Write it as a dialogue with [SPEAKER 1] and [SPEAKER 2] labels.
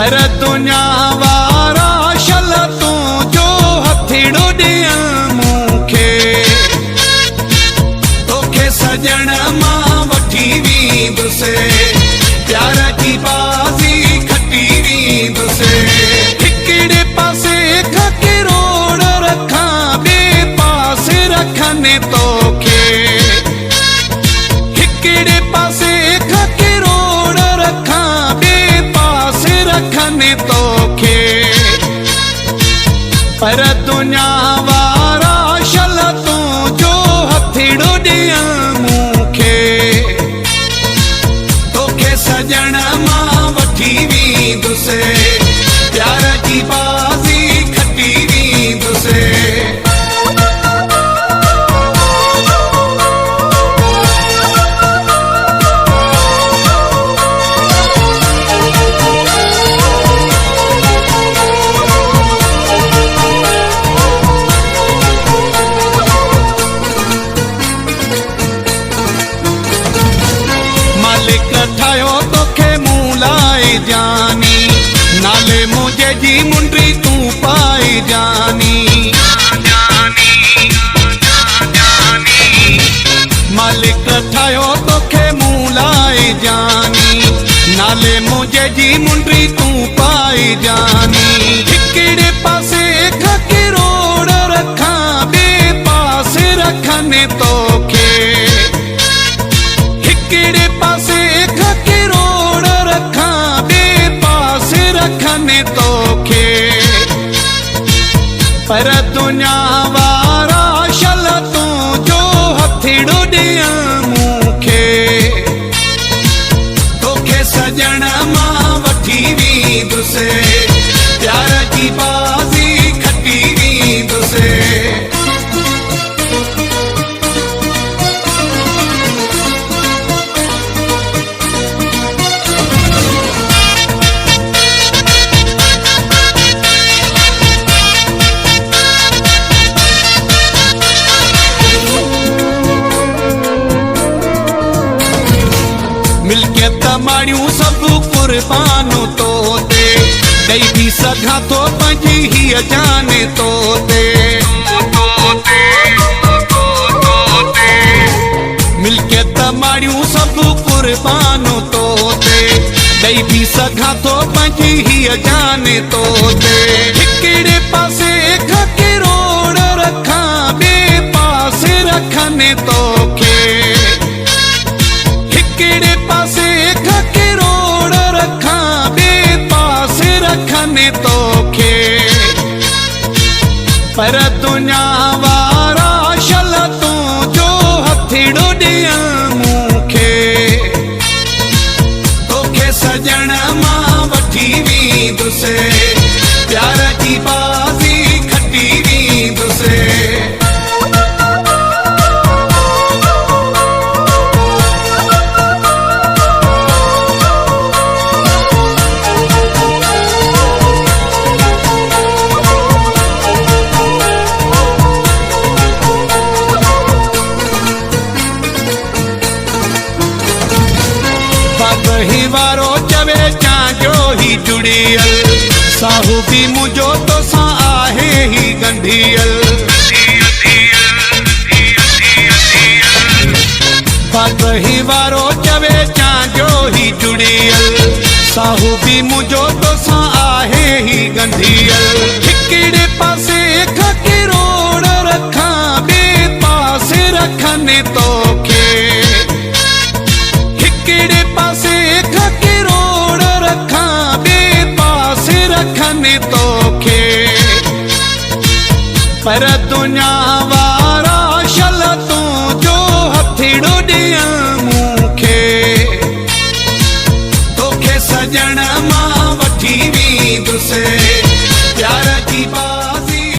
[SPEAKER 1] पर दुनिया वारा शल तू जो हथेड़ो ॾिया मूंखे तोखे सजण मां वठी वेंदुसि प्यार की बाज़ी खटी वेंदुसि हिकिड़े पासे खां किरोड़ रखां ॿिए पासे रखने तोखे हिकिड़े पासे खां किरोड़ रखां ॿिए पासे रखने तोखे पर दुनिया वारा शल तू जो हथेड़ो ॾिया मूंखे तोखे सजण मां वठी वेंदुसि प्यार की बाज़ी खटी वेंदुसि। ठायो तोखे मूं लाइ जानी नाले मुझे जी मुंडी तू पाई जानी मालिक ठायो तोखे मूं लाइ जानी नाले मुझे जी मुंडी तू पाई जानी हिकिड़े पासे खां किरोड़ रखां ॿिए पासे रखने तोखे हिकिड़े पासे खां किरोड़ रखां ॿिए पासे रखने तोखे पर दुनिया वारा शल तू जो हथेड़ो ॾिया मूंखे तोखे सजण मां वठी वेंदुसि प्यार की बाज़ी खटी वेंदुसि। मिल्कियत माड़ियूं सभु कुर्बानूं तो ते ॾेई बि सघां थो पंहिंजी हीअ जान तो ते मिल्कियत माड़ियूं सभु कुर्बानूं तो ते ॾेई बि सघां थो पंहिंजी हीअ जान तो ते हिकिड़े पासे खां किरोड़ रखां ॿिए पासे रखने तोखे हिकिड़े पासे खां किरोड़ रखां ॿिए पासे रखने तोखे पर दुनिया वारा शल तू जो हथेड़ो ॾिया मूंखे तोखे सजण मां वठी वेंदुसि प्यार की बाज़ी खटी वेंदुसि। ही वारो चवे चांजो ही जुड़ियल साहू भी मुझो तो सा आहे ही गंढियल बात ही वारो चवे चांजो ही जुड़ियल साहू भी मुझो तो सा आहे ही गंढियल हिकिड़े पासे खां किरोड़ रखां ॿिए पासे रखने तोखे हिकिड़े पासे खां किरोड़ रखां ॿिए पासे रखने तोखे पर दुनिया वारा शल तू जो हथेड़ो ॾिया मूंखे तोखे सजण मां वठी वेंदुसि